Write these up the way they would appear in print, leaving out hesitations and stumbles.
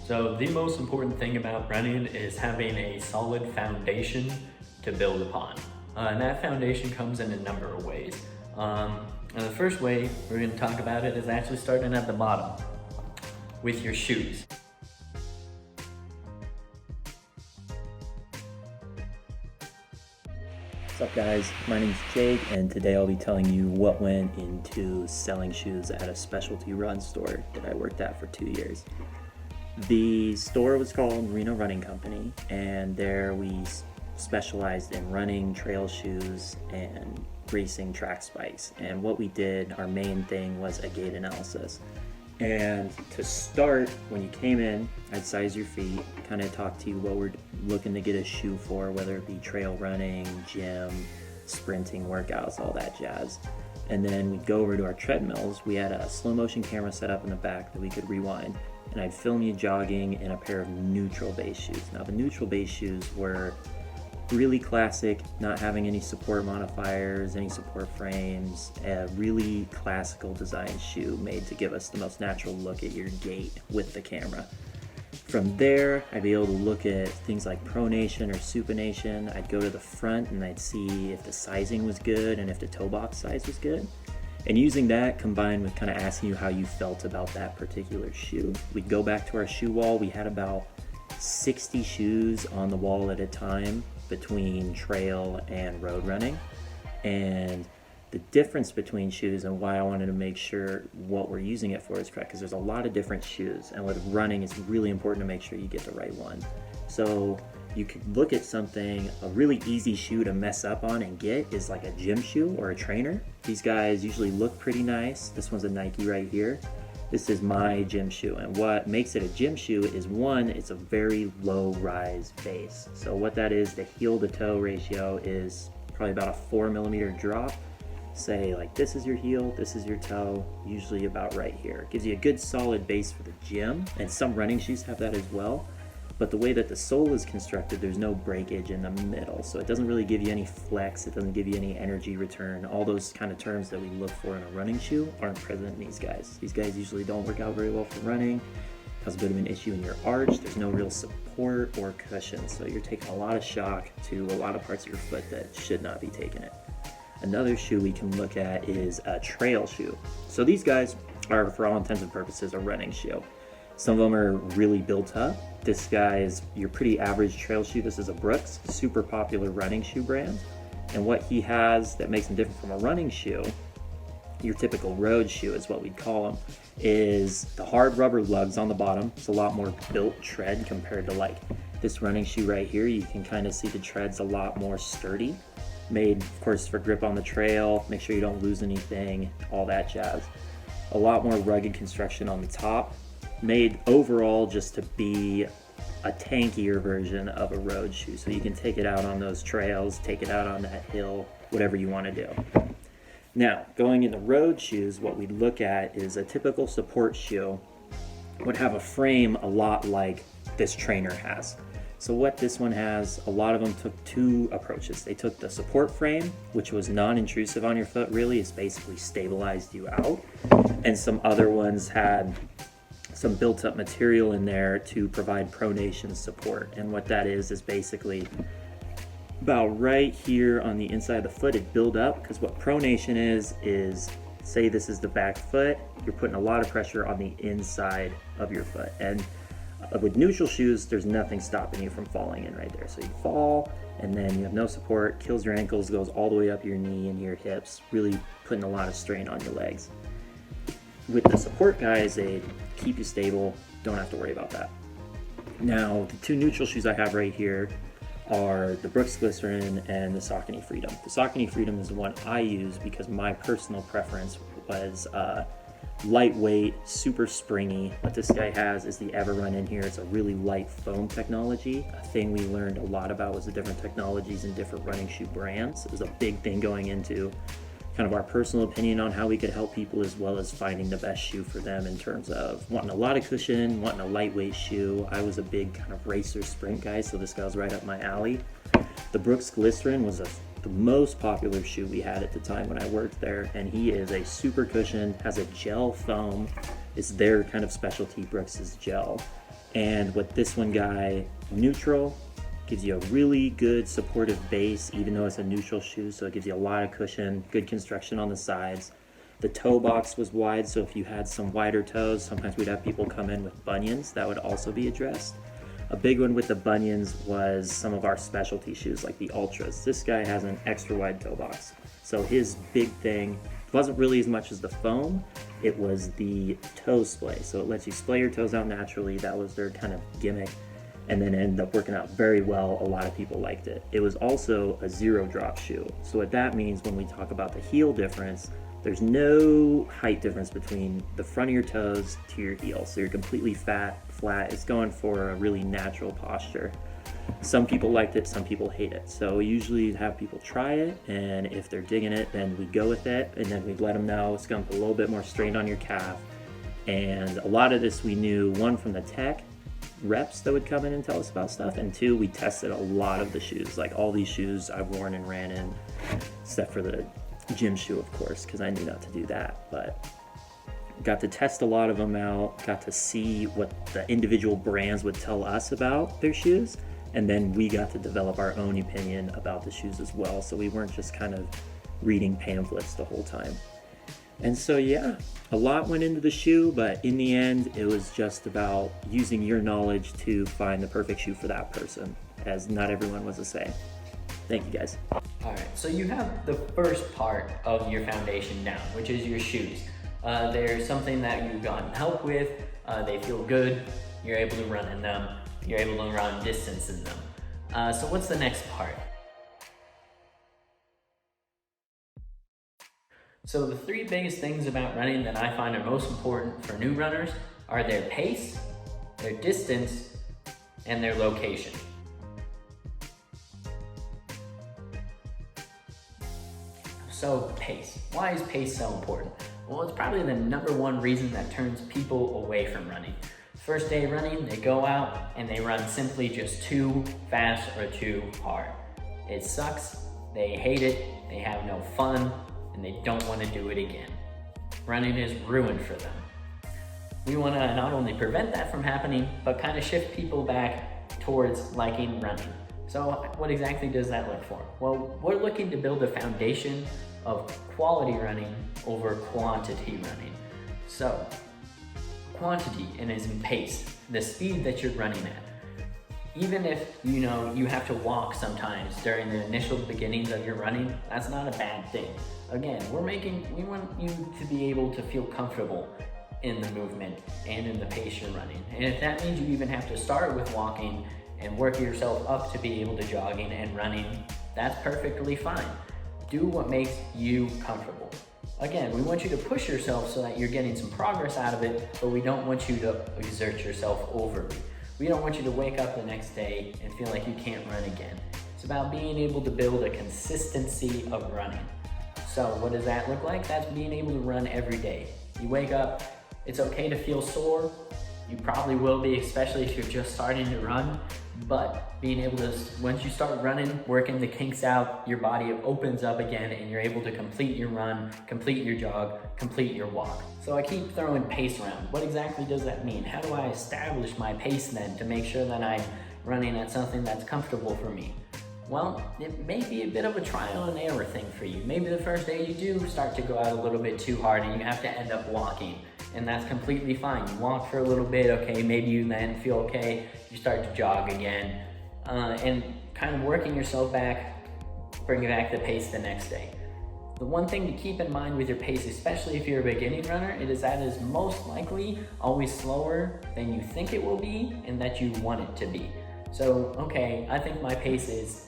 So the most important thing about running is having a solid foundation to build upon. And that foundation comes in a number of ways. And the first way we're going to talk about it is actually starting at the bottom with your shoes. What's up guys, my name's Jake and today I'll be telling you what went into selling shoes at a specialty run store that I worked at for 2 years. The store was called Reno Running Company, and there we specialized in running, trail shoes, and racing track spikes. And what we did, our main thing was a gait analysis. And to start, when you came in, I'd size your feet, kind of talk to you what we're looking to get a shoe for, whether it be trail running, gym, sprinting workouts, all that jazz. And then we'd go over to our treadmills. We had a slow motion camera set up in the back that we could rewind. And I'd film you jogging in a pair of neutral base shoes. Now the neutral base shoes were really classic, not having any support modifiers, any support frames, a really classical design shoe made to give us the most natural look at your gait with the camera. From there, I'd be able to look at things like pronation or supination. I'd go to the front and I'd see if the sizing was good and if the toe box size was good. And using that combined with kind of asking you how you felt about that particular shoe. We'd go back to our shoe wall. We had about 60 shoes on the wall at a time between trail and road running. And the difference between shoes and why I wanted to make sure what we're using it for is correct, because there's a lot of different shoes, and with running it's really important to make sure you get the right one. So you could look at something, a really easy shoe to mess up on and get is like a gym shoe or a trainer. These guys usually look pretty nice. This one's a Nike right here. This is my gym shoe, and what makes it a gym shoe is one, it's a very low rise base. So what that is, the heel to toe ratio is probably about a 4 millimeter drop. Say like this is your heel, this is your toe, usually about right here. It gives you a good solid base for the gym, and some running shoes have that as well. But the way that the sole is constructed, there's no breakage in the middle. So it doesn't really give you any flex, it doesn't give you any energy return. All those kind of terms that we look for in a running shoe aren't present in these guys. These guys usually don't work out very well for running. Has a bit of an issue in your arch. There's no real support or cushion. So you're taking a lot of shock to a lot of parts of your foot that should not be taking it. Another shoe we can look at is a trail shoe. So these guys are, for all intents and purposes, a running shoe. Some of them are really built up. This guy is your pretty average trail shoe. This is a Brooks, super popular running shoe brand. And what he has that makes him different from a running shoe, your typical road shoe is what we'd call them, is the hard rubber lugs on the bottom. It's a lot more built tread compared to like this running shoe right here. You can kind of see the tread's a lot more sturdy. Made, of course, for grip on the trail, make sure you don't lose anything, all that jazz. A lot more rugged construction on the top. Made overall just to be a tankier version of a road shoe. So you can take it out on those trails, take it out on that hill, whatever you want to do. Now, going into road shoes, what we look at is a typical support shoe would have a frame a lot like this trainer has. So what this one has, a lot of them took two approaches. They took the support frame, which was non-intrusive on your foot really, it's basically stabilized you out. And some other ones had some built up material in there to provide pronation support. And what that is basically about right here on the inside of the foot, it build up, because what pronation is say this is the back foot, you're putting a lot of pressure on the inside of your foot. And with neutral shoes, there's nothing stopping you from falling in right there. So you fall and then you have no support, kills your ankles, goes all the way up your knee and your hips, really putting a lot of strain on your legs. With the support guys, they keep you stable, don't have to worry about that. Now, the two neutral shoes I have right here are the Brooks Glycerin and the Saucony Freedom. The Saucony Freedom is the one I use because my personal preference was lightweight, super springy. What this guy has is the Everrun in here. It's a really light foam technology. A thing we learned a lot about was the different technologies in different running shoe brands. It was a big thing going into kind of our personal opinion on how we could help people, as well as finding the best shoe for them in terms of wanting a lot of cushion, wanting a lightweight shoe. I was a big kind of racer sprint guy, so this guy was right up my alley. The Brooks Glycerin was the most popular shoe we had at the time when I worked there, and he is a super cushion, has a gel foam. It's their kind of specialty, Brooks's gel. And with this one guy, neutral, gives you a really good supportive base, even though it's a neutral shoe, so it gives you a lot of cushion, good construction on the sides. The toe box was wide, so if you had some wider toes, sometimes we'd have people come in with bunions, that would also be addressed. A big one with the bunions was some of our specialty shoes, like the Ultras. This guy has an extra wide toe box. So his big thing wasn't really as much as the foam, it was the toe splay. So it lets you splay your toes out naturally. That was their kind of gimmick. And then it ended up working out very well. A lot of people liked it. It was also a zero drop shoe. So what that means when we talk about the heel difference, there's no height difference between the front of your toes to your heel. So you're completely flat. It's going for a really natural posture. Some people liked it, some people hate it. So we usually have people try it, and if they're digging it, then we go with it, and then we'd let them know it's going to put a little bit more strain on your calf. And a lot of this we knew, one, from the tech reps that would come in and tell us about stuff, and two, we tested a lot of the shoes. Like all these shoes I've worn and ran in, except for the gym shoe, of course, because I knew not to do that. But got to test a lot of them out, got to see what the individual brands would tell us about their shoes, and then we got to develop our own opinion about the shoes as well. So we weren't just kind of reading pamphlets the whole time. And so yeah, a lot went into the shoe, but in the end, it was just about using your knowledge to find the perfect shoe for that person, as not everyone was the same. Thank you, guys. All right, so you have the first part of your foundation down, which is your shoes. They're something that you've gotten help with, they feel good, you're able to run in them, you're able to run distance in them. So what's the next part? So the three biggest things about running that I find are most important for new runners are their pace, their distance, and their location. So pace. Why is pace so important? Well, it's probably the number one reason that turns people away from running. First day running, they go out and they run simply just too fast or too hard. It sucks, they hate it, they have no fun, and they don't want to do it again. Running is ruined for them. We want to not only prevent that from happening, but kind of shift people back towards liking running. So what exactly does that look for? Well, we're looking to build a foundation of quality running over quantity running. So quantity and is in pace, the speed that you're running at. Even if you have to walk sometimes during the initial beginnings of your running, that's not a bad thing. Again, we want you to be able to feel comfortable in the movement and in the pace you're running. And if that means you even have to start with walking and work yourself up to be able to jogging and running, that's perfectly fine. Do what makes you comfortable. Again, we want you to push yourself so that you're getting some progress out of it, but we don't want you to exert yourself overly. We don't want you to wake up the next day and feel like you can't run again. It's about being able to build a consistency of running. So what does that look like? That's being able to run every day. You wake up, it's okay to feel sore. You probably will be, especially if you're just starting to run, but being able to, once you start running, working the kinks out, your body opens up again and you're able to complete your run, complete your jog, complete your walk. So I keep throwing pace around. What exactly does that mean? How do I establish my pace then to make sure that I'm running at something that's comfortable for me? Well, it may be a bit of a trial and error thing for you. Maybe the first day you do start to go out a little bit too hard and you have to end up walking. And that's completely fine. You walk for a little bit, okay, maybe you then feel okay, you start to jog again, and kind of working yourself back, bringing back the pace the next day. The one thing to keep in mind with your pace, especially if you're a beginning runner, it is that is most likely always slower than you think it will be and that you want it to be. So, okay, I think my pace is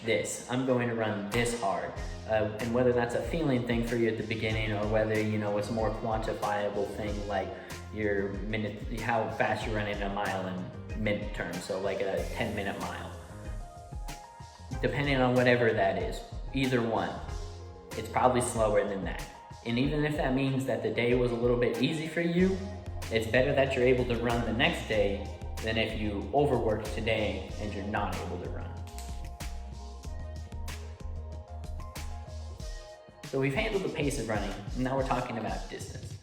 this. I'm going to run this hard. And whether that's a feeling thing for you at the beginning or whether, it's a more quantifiable thing like your minute, how fast you're running a mile in minute terms, so like a 10-minute mile. Depending on whatever that is, either one, it's probably slower than that. And even if that means that the day was a little bit easy for you, it's better that you're able to run the next day than if you overworked today and you're not able to run. So we've handled the pace of running, and now we're talking about distance.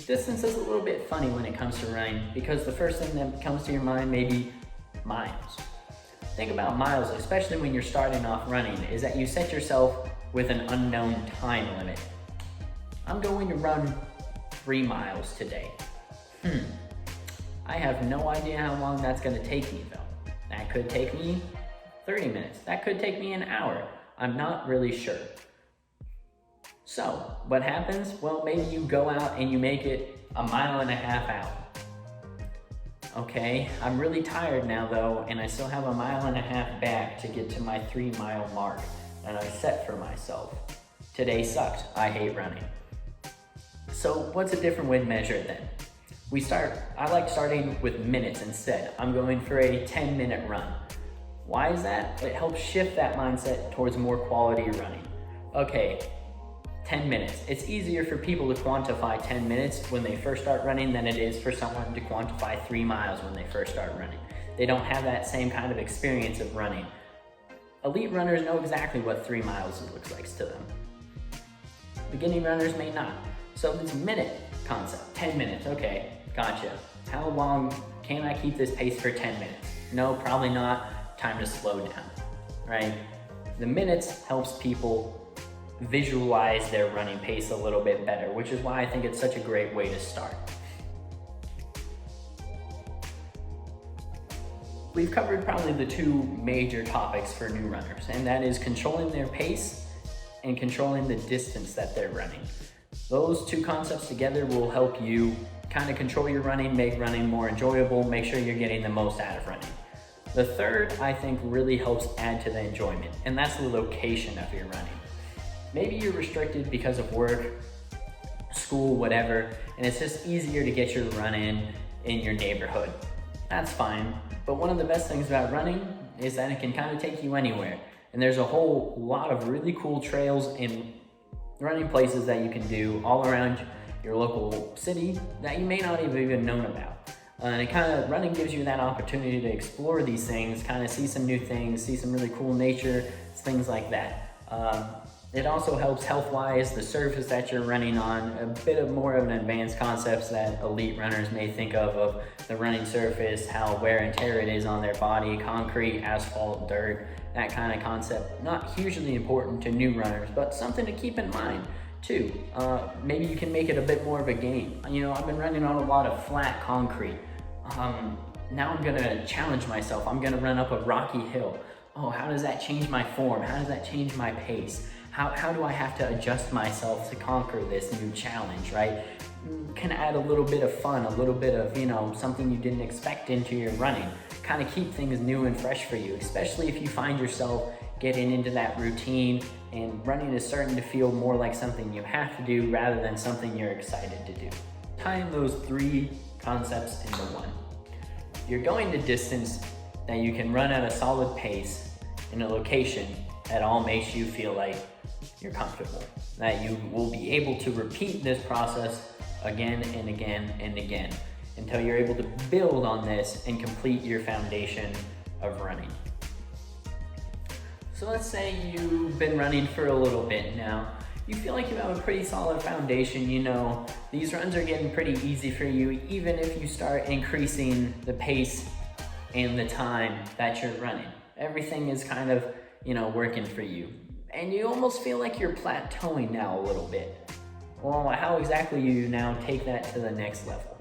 distance is a little bit funny when it comes to running because the first thing that comes to your mind may be miles. Thing about miles, especially when you're starting off running, is that you set yourself with an unknown time limit. I'm going to run 3 miles today. I have no idea how long that's going to take me though. That could take me 30 minutes. That could take me an hour. I'm not really sure. So, what happens? Well, maybe you go out and you make it 1.5 miles out. Okay, I'm really tired now though, and I still have 1.5 miles back to get to my 3-mile mark that I set for myself. Today sucked. I hate running. So, what's a different way to measure it then? I like starting with minutes instead. I'm going for a 10-minute run. Why is that? It helps shift that mindset towards more quality running. Okay, 10 minutes. It's easier for people to quantify 10 minutes when they first start running than it is for someone to quantify 3 miles when they first start running. They don't have that same kind of experience of running. Elite runners know exactly what 3 miles looks like to them. Beginning runners may not. So this minute concept, 10 minutes, okay, gotcha. How long can I keep this pace for 10 minutes? No, probably not. Time to slow down, right? The minutes helps people visualize their running pace a little bit better, which is why I think it's such a great way to start. We've covered probably the 2 major topics for new runners, and that is controlling their pace and controlling the distance that they're running. Those 2 concepts together will help you kind of control your running, make running more enjoyable, make sure you're getting the most out of running. The third, I think, really helps add to the enjoyment, and that's the location of your running. Maybe you're restricted because of work, school, whatever, and it's just easier to get your run in your neighborhood. That's fine, but one of the best things about running is that it can kind of take you anywhere. And there's a whole lot of really cool trails and running places that you can do all around your local city that you may not have even known about. And it kind of, running gives you that opportunity to explore these things, kind of see some new things, see some really cool nature, things like that. It also helps health-wise, the surface that you're running on, a bit of more of an advanced concepts that elite runners may think of the running surface, how wear and tear it is on their body, concrete, asphalt, dirt, that kind of concept. Not hugely important to new runners, but something to keep in mind too. Maybe you can make it a bit more of a game. You know, I've been running on a lot of flat concrete. Now I'm gonna challenge myself. I'm gonna run up a rocky hill. Oh, how does that change my form? How does that change my pace? How do I have to adjust myself to conquer this new challenge, right? Can add a little bit of fun, a little bit of, you know, something you didn't expect into your running. Kind of keep things new and fresh for you, especially if you find yourself getting into that routine and running is starting to feel more like something you have to do rather than something you're excited to do. Tying those 3 concepts into one. You're going to distance that you can run at a solid pace in a location that all makes you feel like you're comfortable, that you will be able to repeat this process again and again and again until you're able to build on this and complete your foundation of running. So let's say you've been running for a little bit now. You feel like you have a pretty solid foundation, you know, these runs are getting pretty easy for you even if you start increasing the pace and the time that you're running. Everything is kind of, you know, working for you. And you almost feel like you're plateauing now a little bit. Well, how exactly do you now take that to the next level?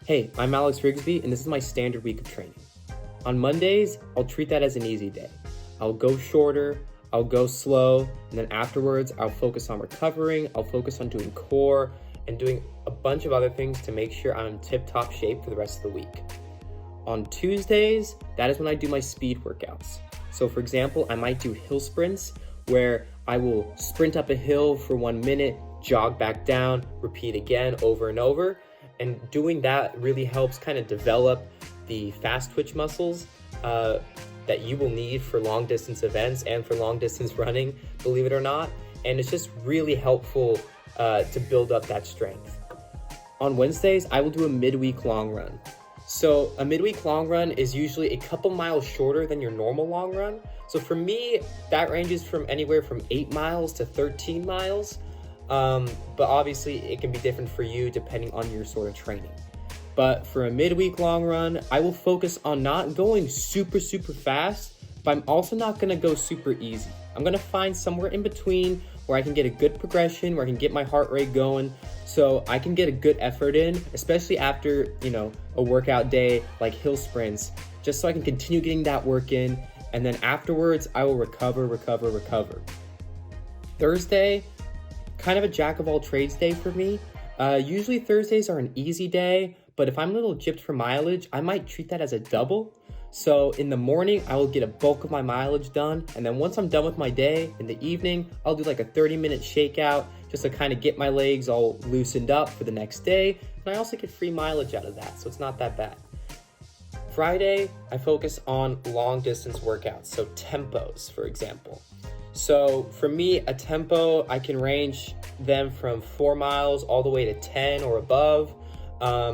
Hey, I'm Alex Rigsby, and this is my standard week of training. On Mondays, I'll treat that as an easy day. I'll go shorter, I'll go slow, and then afterwards, I'll focus on recovering, I'll focus on doing core, and doing a bunch of other things to make sure I'm in tip-top shape for the rest of the week. On Tuesdays, that is when I do my speed workouts. So for example, I might do hill sprints where I will sprint up a hill for 1 minute, jog back down, repeat again over and over. And doing that really helps kind of develop the fast twitch muscles that you will need for long distance events and for long distance running, believe it or not. And it's just really helpful to build up that strength. On Wednesdays, I will do a midweek long run. So a midweek long run is usually a couple miles shorter than your normal long run. So for me, that ranges from anywhere from 8 miles to 13 miles. But obviously it can be different for you depending on your sort of training. But for a midweek long run, I will focus on not going super fast, but I'm also not gonna go super easy. I'm gonna find somewhere in between where I can get a good progression, where I can get my heart rate going, so I can get a good effort in, especially after, a workout day like hill sprints, just so I can continue getting that work in, and then afterwards, I will recover. Thursday, kind of a jack of all trades day for me. Usually Thursdays are an easy day, but if I'm a little gypped for mileage, I might treat that as a double. So in the morning, I will get a bulk of my mileage done. And then once I'm done with my day, in the evening, I'll do like a 30-minute shakeout just to kind of get my legs all loosened up for the next day. And I also get free mileage out of that, so it's not that bad. Friday, I focus on long distance workouts, so tempos, for example. So for me, a tempo, I can range them from 4 miles all the way to 10 or above.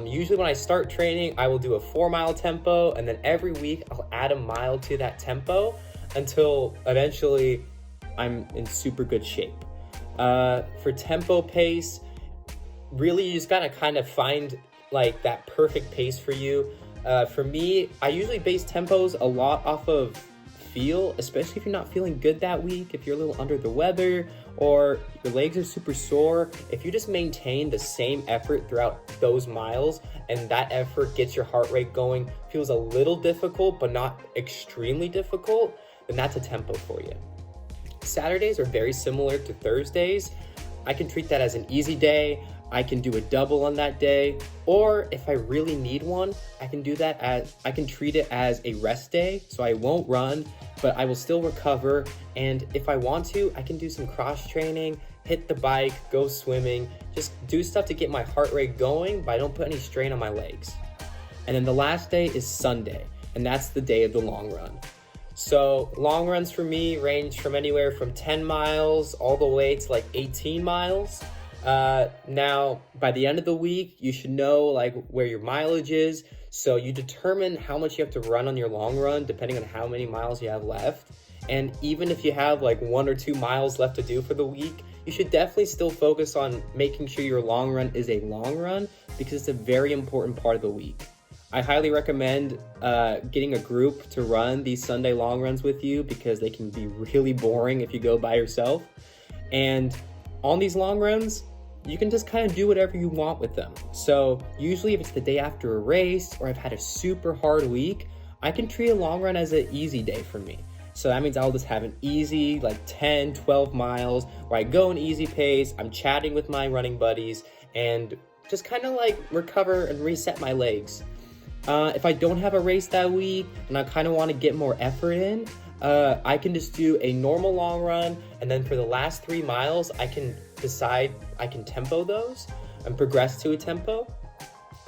Usually when I start training, I will do a 4-mile tempo, and then every week I'll add a mile to that tempo until eventually I'm in super good shape. For tempo pace, really you just gotta kind of find like that perfect pace for you. For me, I usually base tempos a lot off of feel, especially if you're not feeling good that week, if you're a little under the weather, or your legs are super sore. If you just maintain the same effort throughout those miles, and that effort gets your heart rate going, feels a little difficult, but not extremely difficult, then that's a tempo for you. Saturdays are very similar to Thursdays. I can treat that as an easy day. I can do a double on that day, or if I really need one, I can treat it as a rest day. So I won't run, but I will still recover. And if I want to, I can do some cross training, hit the bike, go swimming, just do stuff to get my heart rate going, but I don't put any strain on my legs. And then the last day is Sunday, and that's the day of the long run. So long runs for me range from anywhere from 10 miles all the way to like 18 miles. Now, by the end of the week, you should know like where your mileage is. So you determine how much you have to run on your long run, depending on how many miles you have left. And even if you have like 1 or 2 miles left to do for the week, you should definitely still focus on making sure your long run is a long run, because it's a very important part of the week. I highly recommend getting a group to run these Sunday long runs with you, because they can be really boring if you go by yourself. And on these long runs, you can just kind of do whatever you want with them. So usually if it's the day after a race, or I've had a super hard week, I can treat a long run as an easy day for me. So that means I'll just have an easy like 10, 12 miles where I go an easy pace, I'm chatting with my running buddies, and just kind of like recover and reset my legs. If I don't have a race that week and I kind of want to get more effort in, I can just do a normal long run, and then for the last 3 miles, I can decide I can tempo those and progress to a tempo.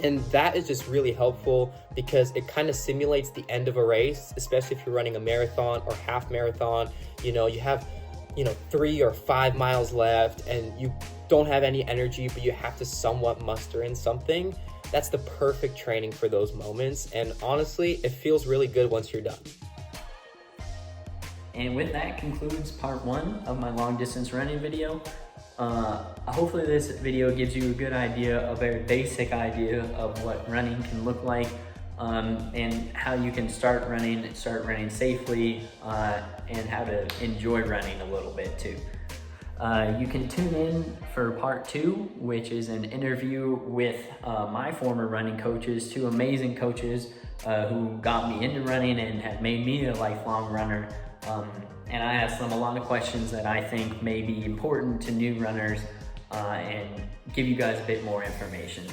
And that is just really helpful because it kind of simulates the end of a race, especially if you're running a marathon or half marathon. You have 3 or 5 miles left and you don't have any energy, but you have to somewhat muster in something. That's the perfect training for those moments. And honestly, it feels really good once you're done. And with that concludes part 1 of my long distance running video. Hopefully this video gives you a good idea, a very basic idea of what running can look like, and how you can start running safely, and how to enjoy running a little bit too. You can tune in for part 2, which is an interview with my former running coaches, 2 amazing coaches who got me into running and have made me a lifelong runner. And I asked them a lot of questions that I think may be important to new runners, and give you guys a bit more information.